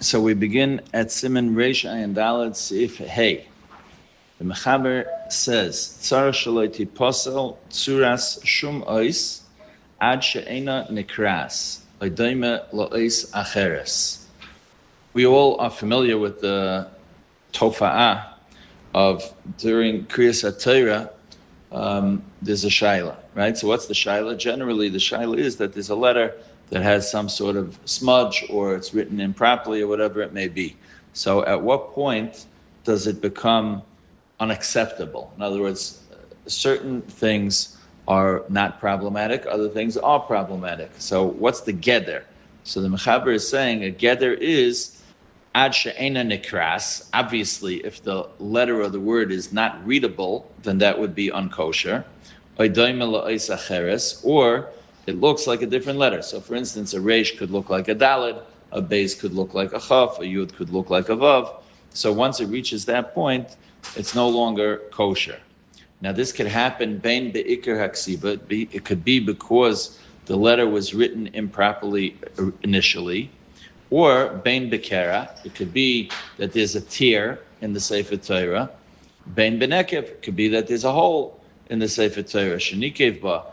So we begin at Siman Reish Ayin Daled Seif Hey. The Mechaber says, Tzara shaloi tiposel tzuras shum ois ad she'ena nikras oidoime lo'is acheres. We all are familiar with the tofa'ah of during Kriyas HaTorah, there's a shaila, right? So what's the shaila? Generally, the shaila is that there's a letter that has some sort of smudge or it's written improperly or whatever it may be. So at what point does it become unacceptable? In other words, certain things are not problematic, other things are problematic. So what's the geder? So the Mechaber is saying a geder is ad she'ena nikras. Obviously, if the letter or the word is not readable, then that would be unkosher. Or it looks like a different letter. So for instance, a resh could look like a daled, a beis could look like a chaf, a yud could look like a vav. So once it reaches that point, it's no longer kosher. Now this could happen bein be'ikar haksiba. It could be because the letter was written improperly initially, or bein bekera. It could be that there's a tear in the Sefer Torah. Bein benekev. It could be that there's a hole in the Sefer Torah. Shenikev ba.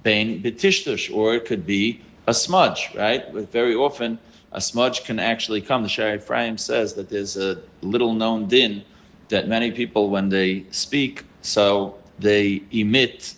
Bein betishtush, or it could be a smudge, right? But very often, a smudge can actually come. The Shari Ephraim says that there's a little known din that many people, when they speak, so they emit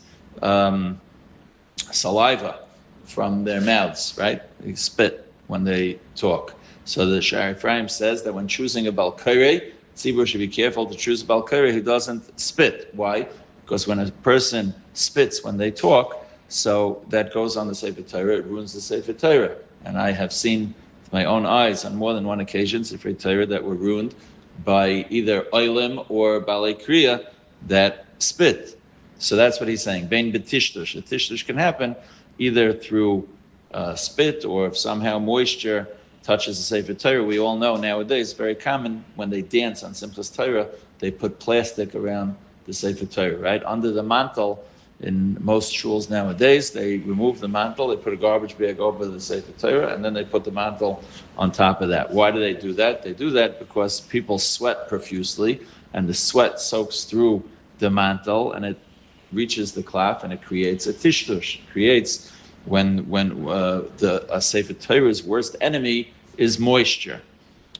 saliva from their mouths, right? They spit when they talk. So the Shari Ephraim says that when choosing a balkare, tzibur should be careful to choose a balkare who doesn't spit. Why? Because when a person spits when they talk, so that goes on the Sefer Torah, it ruins the Sefer Torah. And I have seen with my own eyes on more than one occasion Sefer Torah that were ruined by either oilim or balei kriya that spit. So that's what he's saying. Bein betishtush. A tishtush can happen either through spit or if somehow moisture touches the Sefer Torah. We all know nowadays, it's very common when they dance on Simchas Torah, they put plastic around the Sefer Torah, right? Under the mantle, in most shuls nowadays, they remove the mantle, they put a garbage bag over the Sefer Torah, and then they put the mantle on top of that. Why do they do that? They do that because people sweat profusely, and the sweat soaks through the mantle, and it reaches the cloth, and it creates a tishtush. It creates when a Sefer Torah's worst enemy is moisture.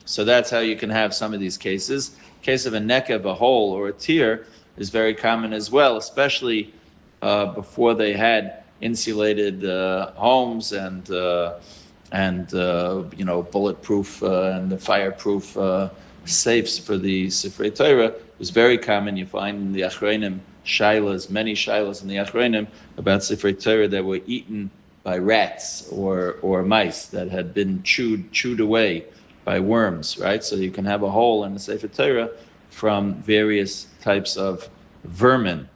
So that's how you can have some of these cases. Case of a nekev, a hole, or a tear is very common as well, especially before they had insulated homes and bulletproof and the fireproof safes for the Sefer Torah. It was very common. You find in the Achronim many shilas in the Achronim about Sefer Torah that were eaten by rats or mice that had been chewed away by worms, right? So you can have a hole in the Sefer Torah from various types of vermin.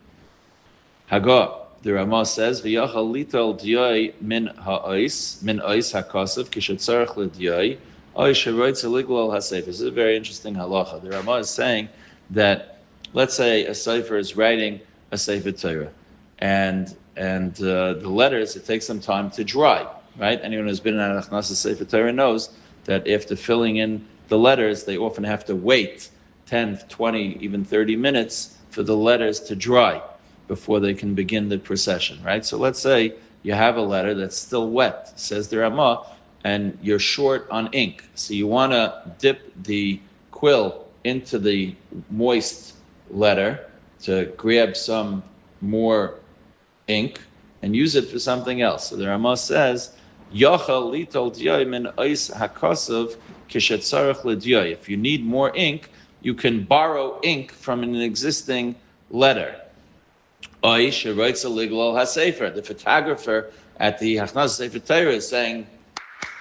Hagah, the Ramah says, "V'yachal litol dioi min ha'ois hakasav kishetzarach l'dioi ois sheroitz liglol hasefer." This is a very interesting halacha. The Ramah is saying that, let's say a sefer is writing a Sefer Torah, and the letters, it takes some time to dry, right? Anyone who's been in an Achnasa Sefer Torah knows that after filling in the letters, they often have to wait 10, 20, even 30 minutes for the letters to dry before they can begin the procession, right? So let's say you have a letter that's still wet, says the Ramah, and you're short on ink. So you want to dip the quill into the moist letter to grab some more ink and use it for something else. So the Ramah says, Yachal litol dioi min ois hakasav kishetzarach l'dioi. If you need more ink, you can borrow ink from an existing letter. The photographer at the Hachnaz Sefer Torah is saying,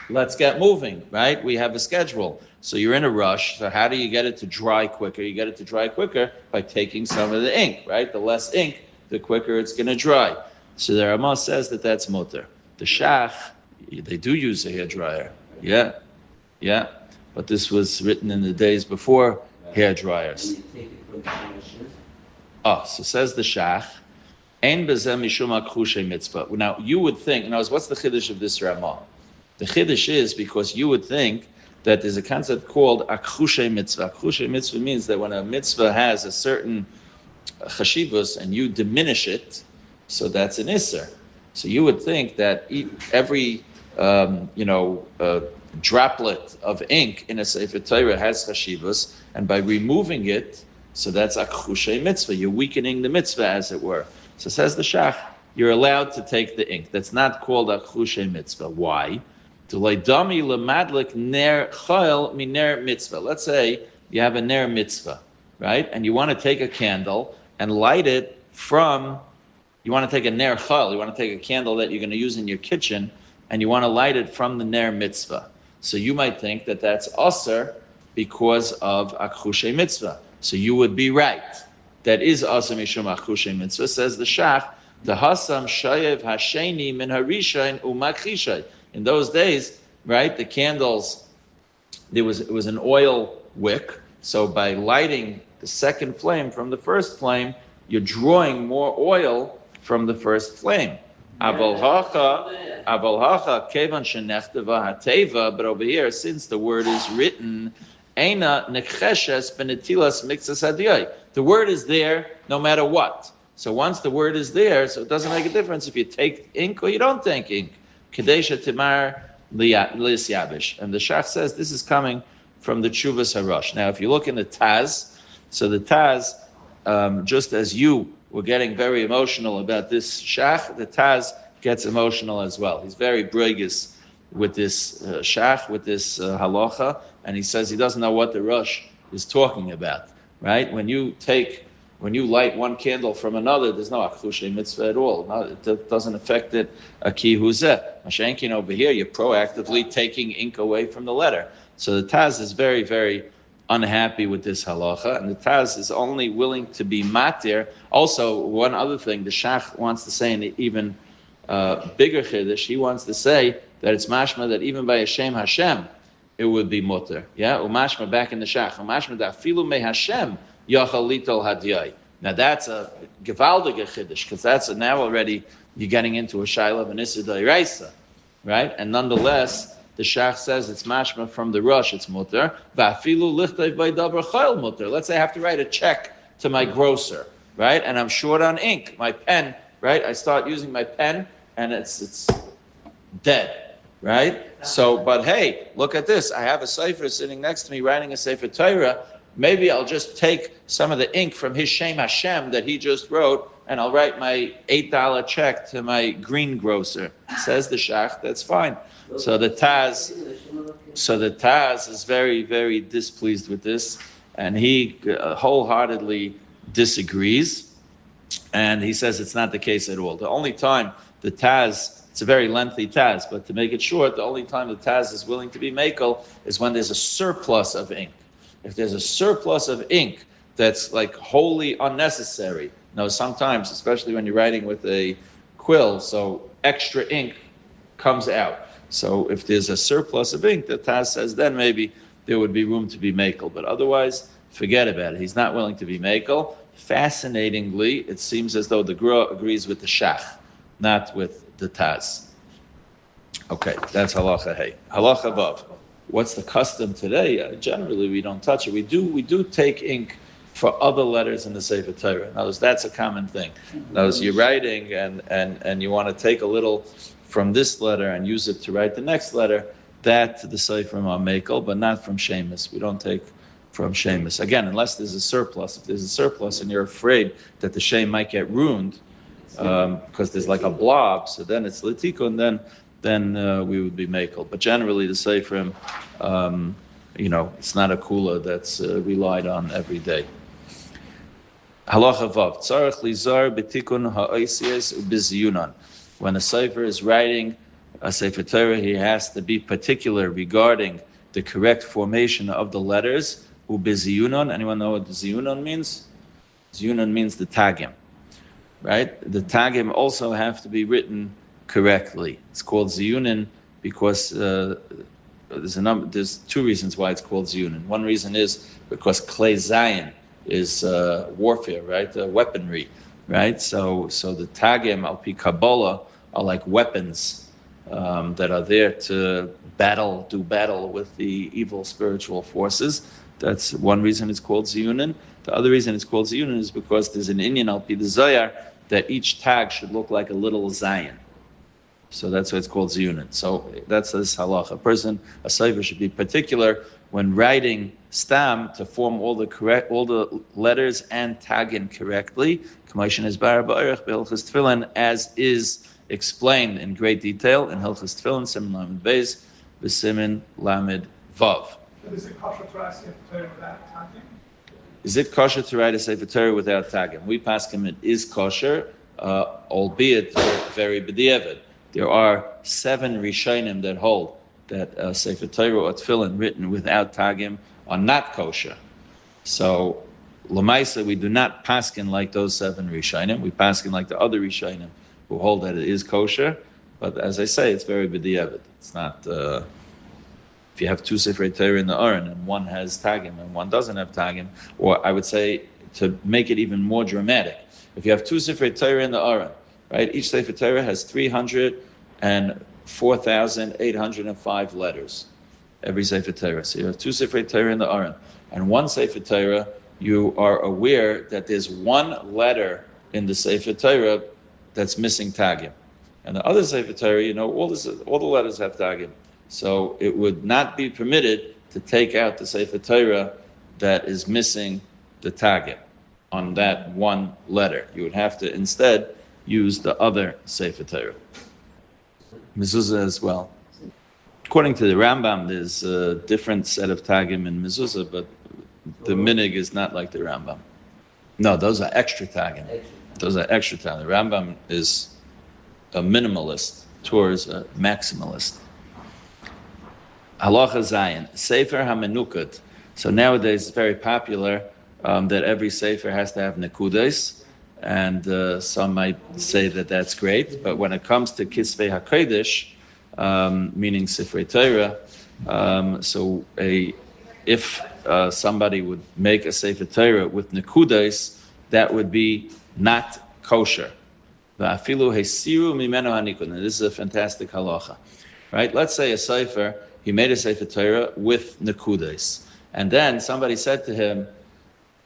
let's get moving, right? We have a schedule. So you're in a rush. So how do you get it to dry quicker? You get it to dry quicker by taking some of the ink, right? The less ink, the quicker it's going to dry. So the Ramah says that that's mutter. The shach, they do use a hairdryer. Yeah. But this was written in the days before hair dryers. So says the shach, Ein bezeh mishum akhushe mitzvah. Now you would think, what's the chiddush of this Ramah? The chiddush is because you would think that there's a concept called akhushe mitzvah. Akhushe mitzvah means that when a mitzvah has a certain chashivus and you diminish it, so that's an isser. So you would think that every droplet of ink in a Sefer Torah has chashivus, and by removing it, so that's akhushe mitzvah. You're weakening the mitzvah, as it were. So says the Shach, you're allowed to take the ink. That's not called akhushe mitzvah. Why? Let's say you have a ner mitzvah, right? And you want to take a candle and light it from, you want to take a ner chal, you want to take a candle that you're going to use in your kitchen, and you want to light it from the ner mitzvah. So you might think that that's aser because of akhushe mitzvah. So you would be right. That is aser mishum akhushe mitzvah. Says the Shach, the hasam shayev hasheni min harishain umakhishay. In those days, right, the candles, it was an oil wick. So by lighting the second flame from the first flame, you're drawing more oil from the first flame. Aval hacha kevan shenechtava hateva. But over here, since the word is written, eina necheshes benetilas mixas hadiyai. The word is there no matter what. So once the word is there, so it doesn't make a difference if you take ink or you don't take ink. Kadesha Timar Lisyabish. And the Shach says this is coming from the Tshuvas Harosh. Now, if you look in the Taz, so the Taz, just as you were getting very emotional about this Shach, the Taz gets emotional as well. He's very brigus with this Shach, with this halacha, and he says he doesn't know what the Rosh is talking about, right? When you light one candle from another, there's no akhushe mitzvah at all. No, it doesn't affect it. Aki huzeh. Mashenkin over here, you're proactively taking ink away from the letter. So the Taz is very, very unhappy with this halacha, and the Taz is only willing to be matir. Also, one other thing, the Shach wants to say an even bigger chiddush. He wants to say that it's mashma that even by Hashem Hashem, it would be mutter. Yeah, umashma back in the Shach. Umashma da afilu me Hashem. Now that's a gewaldige chiddush, because that's now already you're getting into a shaila of an issa d'oraisa, right? And nonetheless, the Shach says it's mashma from the Rosh, it's mutter. Va'afilu lichtay v'daber chayil mutter. Let's say I have to write a check to my grocer, right? And I'm short on ink, my pen, right? I start using my pen, and it's dead, right? So, but hey, look at this. I have a Sefer sitting next to me writing a Sefer Torah. Maybe I'll just take some of the ink from his Shem Hashem that he just wrote, and I'll write my $8 check to my greengrocer. Says the Shach, that's fine. So the Taz is very, very displeased with this, and he wholeheartedly disagrees, and he says it's not the case at all. The only time the Taz, it's a very lengthy Taz, but to make it short, the only time the Taz is willing to be makel is when there's a surplus of ink. If there's a surplus of ink that's like wholly unnecessary. Now, sometimes, especially when you're writing with a quill, so extra ink comes out. So if there's a surplus of ink, the Taz says then maybe there would be room to be makel. But otherwise, forget about it. He's not willing to be makel. Fascinatingly, it seems as though the Gra agrees with the Shach, not with the Taz. Okay, that's halacha hey. Halacha vav. What's the custom today? Generally, we don't touch it. We do take ink for other letters in the Sefer Torah. In other words, that's a common thing. In other words, you're writing and you want to take a little from this letter and use it to write the next letter. That to the Sefer are makel, but not from Shemus. We don't take from Shemus. Again, unless there's a surplus. If there's a surplus and you're afraid that the Shem might get ruined because there's like a blob, so then it's litikun, then we would be makel. But generally, the Seferim, it's not a kula that's relied on every day. Halacha vav. Tzarech lizar b'tikun ha'oisies u'biziyunan. When a Sefer is writing a Sefer Torah, he has to be particular regarding the correct formation of the letters. U'biziyunan. Anyone know what the ziyunan means? Ziyunan means the tagim, right? The tagim also have to be written correctly. It's called ziyunin because there's two reasons why it's called ziyunin. One reason is because klei zayin is warfare, right? Weaponry, right? So the tagim al pi Kabbalah are like weapons that are there to do battle with the evil spiritual forces. That's one reason it's called Ziyunin. The other reason it's called Ziyunin is because there's an Inyan al pi the Zohar that each tag should look like a little Zion. So that's why it's called Ziyunin. So that's this halacha. A sefer should be particular when writing stam to form all the letters and tagin correctly. As is explained in great detail in Hilchos Tefillin, Siman Lamed Beis, B'Siman Lamed Vav. Is it kosher to write Sefer Torah without tagging? Is it kosher to write a Sefer Torah without tagging? We paskin it is kosher, albeit very b'diavad. There are 7 Rishonim that hold that Sefer Torah or Tefillin written without tagim are not kosher. So, Lamaisa, we do not paskin like those 7 Rishonim. We paskin like the other Rishonim who hold that it is kosher. But as I say, it's very b'diavad. It's not. If you have 2 Sefer Torah in the Aron and one has tagim and one doesn't have tagim, or I would say to make it even more dramatic, if you have 2 Sefer Torah in the Aron, right? Each Sefer Torah has 304,805 letters. Every Sefer Torah. So you have 2 Sefer Torah in the Aron, and one Sefer Torah. You are aware that there's one letter in the Sefer Torah that's missing tagim, and the other Sefer Torah, all the letters have tagim. So it would not be permitted to take out the Sefer Torah that is missing the tagim on that one letter. You would have to instead use the other Sefer Torah. Mezuzah as well. According to the Rambam, there's a different set of tagim in Mezuzah, but the minig is not like the Rambam. No, those are extra tagim. Those are extra tagim. The Rambam is a minimalist, Torah is a maximalist. Halacha Zayin, Sefer HaMenukot. So nowadays it's very popular that every Sefer has to have nekudas, and some might say that that's great, but when it comes to Kisvei HaKodesh, meaning Sifrei Torah, if somebody would make a Sefer Torah with nekudas, that would be not kosher. Va'afilu hesiru mimeno hanikud. This is a fantastic halacha, right? Let's say a Sefer, he made a Sefer Torah with nekudas. And then somebody said to him,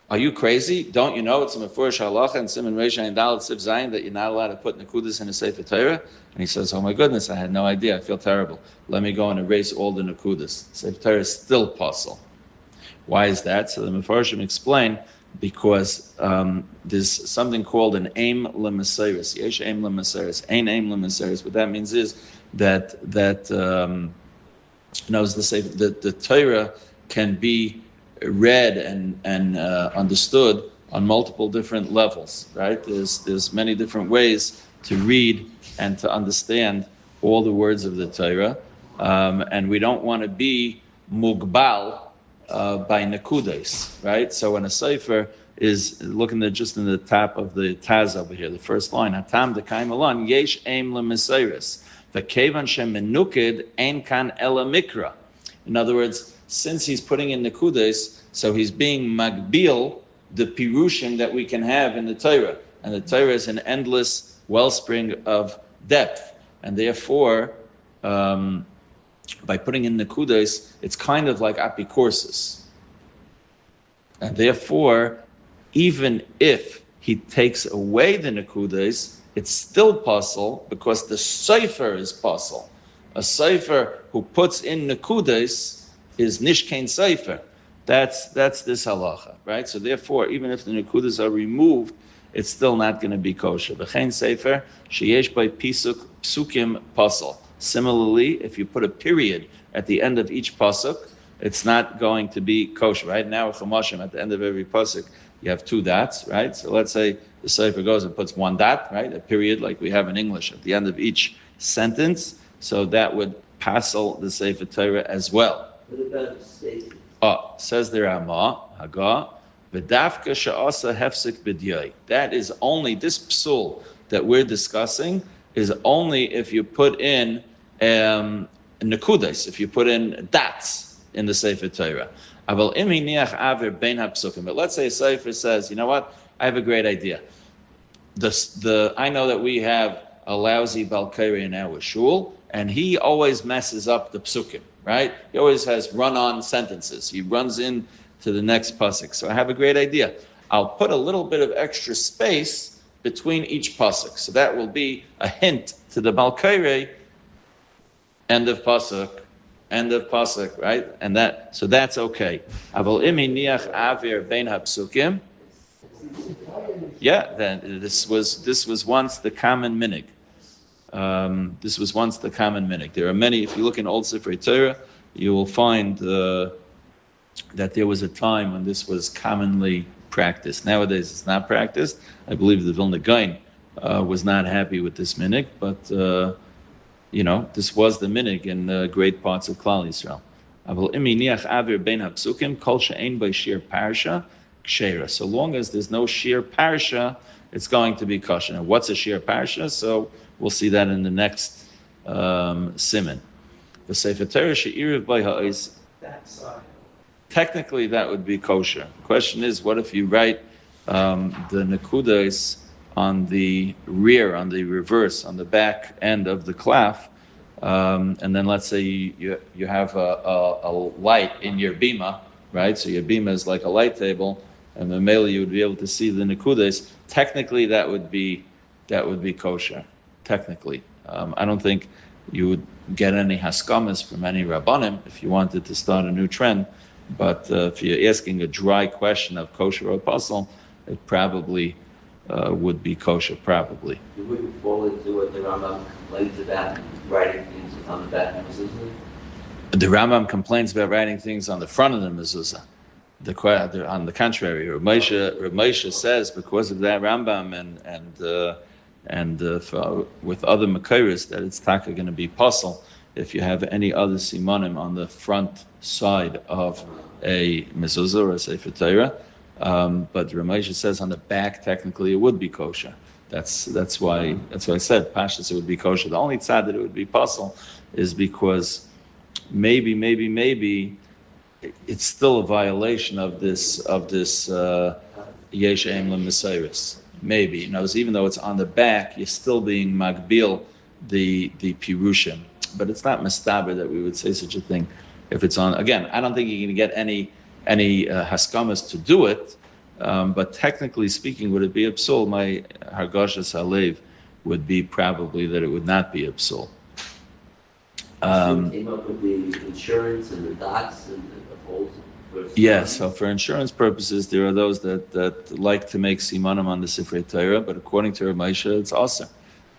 are you crazy? Don't you know it's a mefurish halacha and Siman Reish Ayin Dalet Siv Zayin that you're not allowed to put nekudas in a Sefer Torah? And he says, oh my goodness, I had no idea. I feel terrible. Let me go and erase all the nekudas. Sefer Torah is still possible. Why is that? So the Mefarshim explain, because there's something called an aim l'meseris. Yesh aim l'meseris. Ein aim l'meseris. What that means is that the Torah can be read and understood on multiple different levels, right? There's many different ways to read and to understand all the words of the Torah, and we don't want to be mugbal by nekudas, right? So when a sefer is looking at just in the top of the Taz over here, the first line, Hatam dekaim alon yesh aim l'meseris. V'kevan shemenukid ein kan ela mikra. In other words, since he's putting in nekudas, so he's being magbil the pirushim that we can have in the Torah, and the Torah is an endless wellspring of depth, and therefore, by putting in nekudas, it's kind of like apikorsis, and therefore, even if he takes away the nekudas, it's still possible because the sefer is possible. A sefer who puts in nekudas is nishkein sefer. That's this halacha, right? So therefore, even if the nekudas are removed, it's still not going to be kosher. V'chein sefer sheyesh by psukim pasal. Similarly, if you put a period at the end of each pasuk, it's not going to be kosher. Right now, chumashim at the end of every pasuk, you have 2 dots, right? So let's say the sefer goes and puts 1 dot, right? A period like we have in English at the end of each sentence. So that would passel the Sefer Torah as well. What about stasis? Says the Ramah, Haggah, v'dafka she'asa hefsek b'dyai. That is only, this psul that we're discussing is only if you put in nekudas, if you put in dots in the Sefer Torah. Aval im hiniach aver bein hapsukim. But let's say a Sefer says, you know what, I have a great idea. I know that we have a lousy balkairi in our shul, and he always messes up the psukim, right? He always has run-on sentences. He runs in to the next pasuk. So I have a great idea. I'll put a little bit of extra space between each pasuk. So that will be a hint to the balkairi, end of pasuk, right? And that's okay. Aval imi niach avir bein hapsukim. Yeah, then this was once the common minig. This was once the common minig. There are many. If you look in old Sefer Torah, you will find that there was a time when this was commonly practiced. Nowadays, it's not practiced. I believe the Vilna Gaon was not happy with this minig, but this was the minig in great parts of Klal Yisrael. So long as there's no sheer parsha, it's going to be kosher. Now, what's a sheer parsha? So we'll see that in the next siman. The Sefer Torah she'iriv by ha'is. Technically, that would be kosher. The question is, what if you write the nekudas on the rear, on the reverse, on the back end of the clef, and then let's say you have a light in your bima, right? So your bima is like a light table, and then mainly you would be able to see the nekudas. Technically, that would be kosher. Technically, I don't think you would get any haskamas from any rabbanim if you wanted to start a new trend. But if you're asking a dry question of kosher or puzzle, it probably would be kosher, probably. You wouldn't fall into what the Rambam complains about, writing things on the back of the mezuzah? The Rambam complains about writing things on the front of the mezuzah. On the contrary, Rav Moshe says because of that Rambam and with other Makairis that it's taka going to be puzzle if you have any other simanim on the front side of a mezuzah or a Sefer Torah. But Rav Moshe says on the back, technically, it would be kosher. That's why I said pashas it would be kosher. The only tzad that it would be puzzle is because maybe it's still a violation of this yesh aim l'mesayris. Maybe even though it's on the back, you're still being magbil the pirushim. But it's not mistaber that we would say such a thing if it's on. Again, I don't think you're going to get any haskamas to do it. But technically speaking, would it be a psul? My hargashas halev would be probably that it would not be a psul. Came up with the insurance and the dots and the holes. Yes, so for insurance purposes, there are those that like to make simanim on the Sefer Torah, but according to Rav Moshe, it's also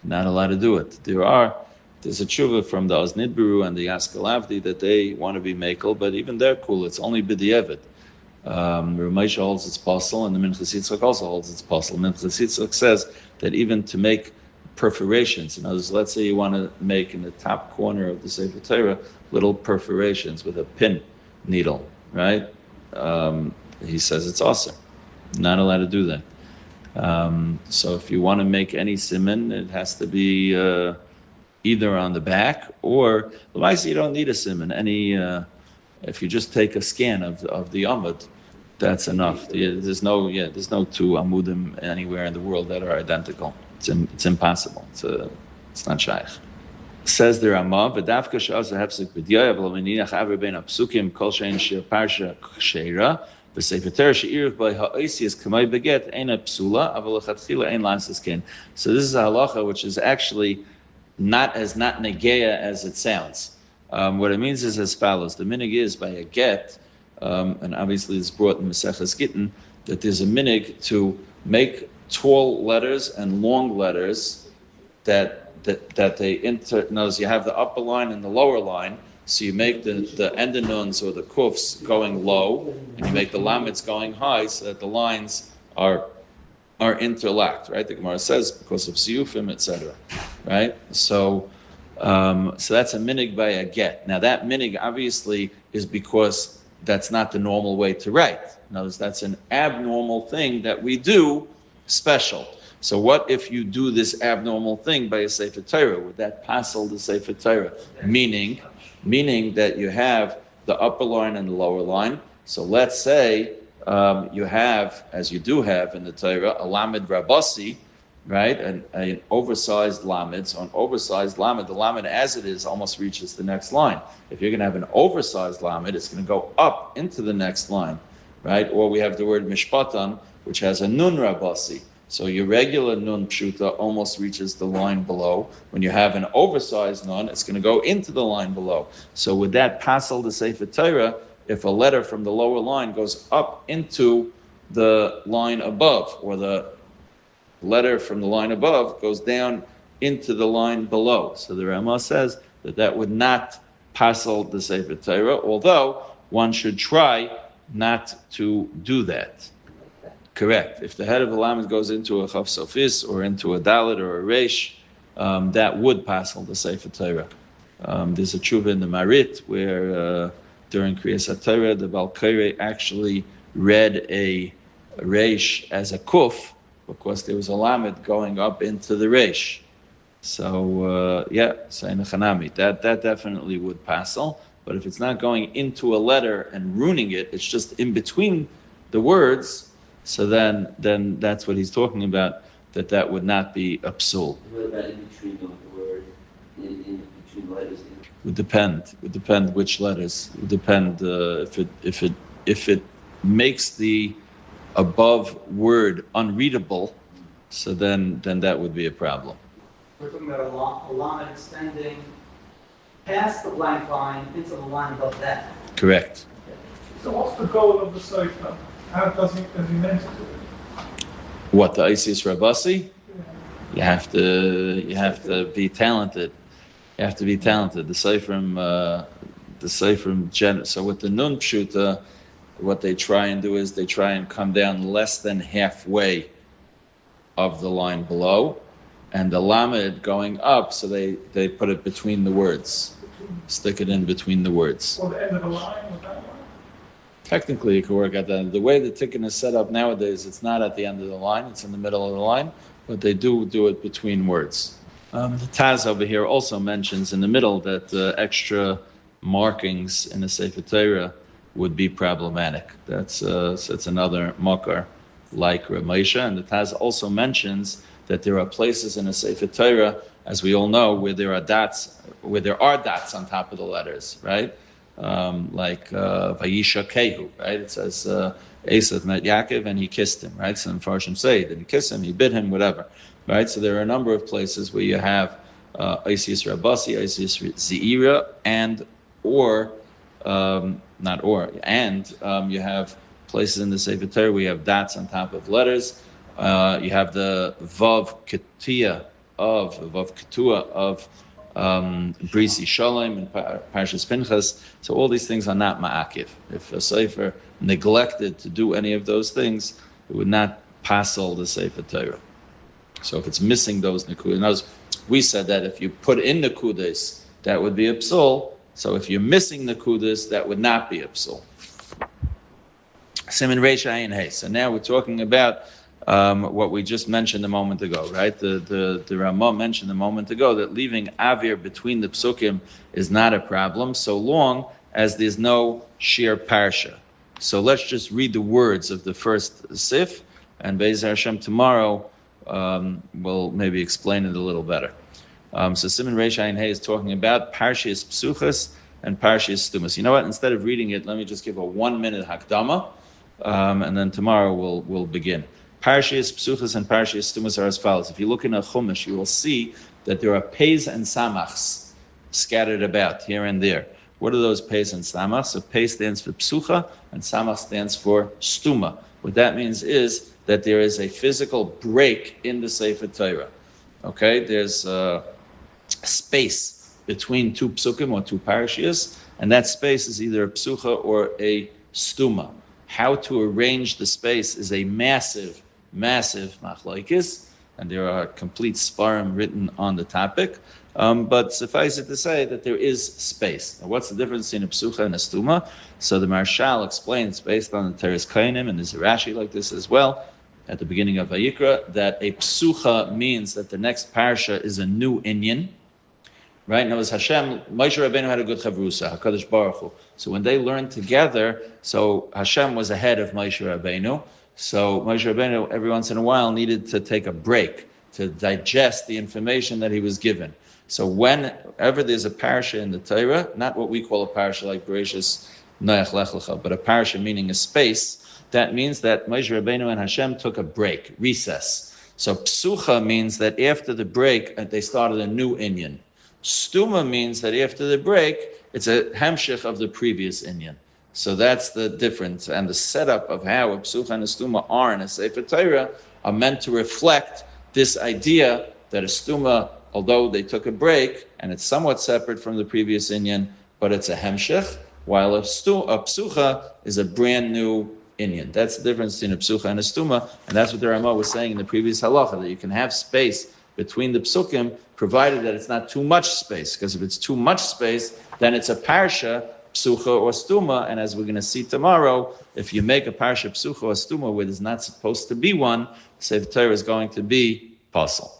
not allowed to do it. There's a tshuva from the Oznidberu and the Askelavdi that they want to be makel, but even they're cool. It's only b'di'evet. Rav Moshe holds its puzzle, and the Minchas Yitzchak also holds its puzzle. Minchas Yitzchak says that even to make perforations, let's say you want to make in the top corner of the Sefer Torah little perforations with a pin needle, right? He says it's awesome. Not allowed to do that. So if you want to make any siman, it has to be either on the back or you don't need a siman. If you just take a scan of the amud, that's enough. There's no two amudim anywhere in the world that are identical. It's impossible. It's not shaykh. Says the Rama, v'davka she'asa hefsek b'diyah, v'lo meninach aver bein ha'psukim, kol she'en shir parsha k'sheira, v'sefer Torah she'iriv by ha'oisias k'may beget, ein ha'psula, aval l'chatchila ein lansas ken. So this is a halacha which is actually not negeya as it sounds. What it means is as follows. The minig is by a get, and obviously it's brought in Maseches Gittin, that there's a minig to make tall letters and long letters that they notice you have the upper line and the lower line, so you make the endonuns or the kufs going low, and you make the lamets going high, so that the lines are interlocked, right? The Gemara says because of siyufim, etc. Right? So that's a minig by a get. Now that minig obviously is because that's not the normal way to write. Notice that's an abnormal thing that we do special. So what if you do this abnormal thing by a Sefer Torah? Would that passel the Sefer Torah? Meaning that you have the upper line and the lower line. So let's say you have, as you do have in the Torah, a lamed rabasi, right? An oversized lamed. So an oversized lamed, the lamed as it is almost reaches the next line. If you're going to have an oversized lamed, it's going to go up into the next line, right? Or we have the word mishpatan, which has a nun rabasi. So your regular nun pshuta almost reaches the line below. When you have an oversized nun, it's going to go into the line below. So with that passel the Sefer Torah, if a letter from the lower line goes up into the line above, or the letter from the line above goes down into the line below. So the Ramah says that would not passel the Sefer Torah, although one should try not to do that. Correct. If the head of a lamed goes into a chaf sofis or into a dalet or a reish, that would passel the Sefer Torah. There's a tshuva in the Marit where during Kriyas HaTorah, the Baal Koreh actually read a reish as a kuf, because there was a lamed going up into the reish. So, saying Chanami, that definitely would passel. But if it's not going into a letter and ruining it, it's just in between the words, so then that's what he's talking about, that would not be a psul. What about in between the word, in between letters? Would depend which letters. Would depend if it makes the above word unreadable, so then that would be a problem. We're talking about a line extending past the blank line into the line above that. Correct. So what's the goal of the Sefer? How does he meant to do it? What, the Isis Rabasi? You have to be talented. You have to be talented. The Sefer, so with the Nun Pshuta, what they try and do is they try and come down less than halfway of the line below, and the Lamed going up, so they put it between the words. Stick it in between the words. Or the end of the line, or that line? Technically, you can work at that. The way the tikkun is set up nowadays, it's not at the end of the line, it's in the middle of the line, but they do it between words. The Taz over here also mentions in the middle that extra markings in the Sefer Torah would be problematic. That's another makar like Ramesha. And the Taz also mentions that there are places in the Sefer Torah, as we all know, where there are dots on top of the letters, right? Like Vayisha Kehu, right? It says Esav met Yaakov and he kissed him, right? So the Farshim say that he kissed him, he bit him, whatever, right? So there are a number of places where you have Isis Rabasi, Isis Zeira, you have places in the Sefer Torah where you have dots on top of letters. You have the Vav Ketua of Brisi Shalom and Parshas Pinchas. So all these things are not ma'akiv. If a Sefer neglected to do any of those things, it would not passel the Sefer Torah. So if it's missing those nekudas, we said that if you put in nekudas, that would be a psul. So if you're missing nekudas, that would not be a psul. Siman Reish Ayin Hey. So now we're talking about what we just mentioned a moment ago, right? The Ramah mentioned a moment ago that leaving avir between the psukim is not a problem, so long as there's no sheer parsha. So let's just read the words of the first sif, and Be'ezer Hashem tomorrow we'll maybe explain it a little better. So Siman Reish Ayin Hey is talking about Parshas Psuchas and Parshas Stumas. You know what? Instead of reading it, let me just give a 1-minute hakdama, and then tomorrow we'll begin. Parshas Psuchas and Parshas Stumas are as follows. If you look in a Chumash, you will see that there are Peis and Samachs scattered about here and there. What are those Peis and Samachs? So Peis stands for Psucha and Samach stands for Stuma. What that means is that there is a physical break in the Sefer Torah. Okay, there's a space between two psukim or two parashiyos, and that space is either a psucha or a stuma. How to arrange the space is a massive machlokes, and there are complete sparim written on the topic. But suffice it to say that there is space. Now, what's the difference between a psucha and a stuma? So the Marshal explains, based on the Teres Kainim, and there's a Rashi like this as well, at the beginning of Vayikra, that a psucha means that the next parsha is a new inyan. Right? Now, as Hashem, Moshe Rabbeinu had a good chavrusa, HaKadosh Baruch Hu. So when they learned together, so Hashem was ahead of Moshe Rabbeinu. So Moshe Rabbeinu, every once in a while, needed to take a break. to digest the information that he was given. So whenever there's a parasha in the Torah, not what we call a parasha like Bereshis Noach Lech Lecha, but a parasha meaning a space, that means that Moshe Rabbeinu and Hashem took a break, recess. So Psucha means that after the break, they started a new inyan. Stuma means that after the break, it's a hemshich of the previous inyan. So that's the difference. And the setup of how a Psucha and a Stuma are in a Sefer Torah are meant to reflect this idea that a Stuma, although they took a break, and it's somewhat separate from the previous inyan, but it's a hemshich, while a Psucha is a brand new inyan. That's the difference between a Psucha and a Stuma, and that's what the Ramah was saying in the previous halacha, that you can have space between the Psukim, provided that it's not too much space, because if it's too much space, then it's a parsha, Psucha or Stuma, and as we're going to see tomorrow, if you make a parsha Psucha or Stuma where there's not supposed to be one, Sefer Torah is going to be puzzle.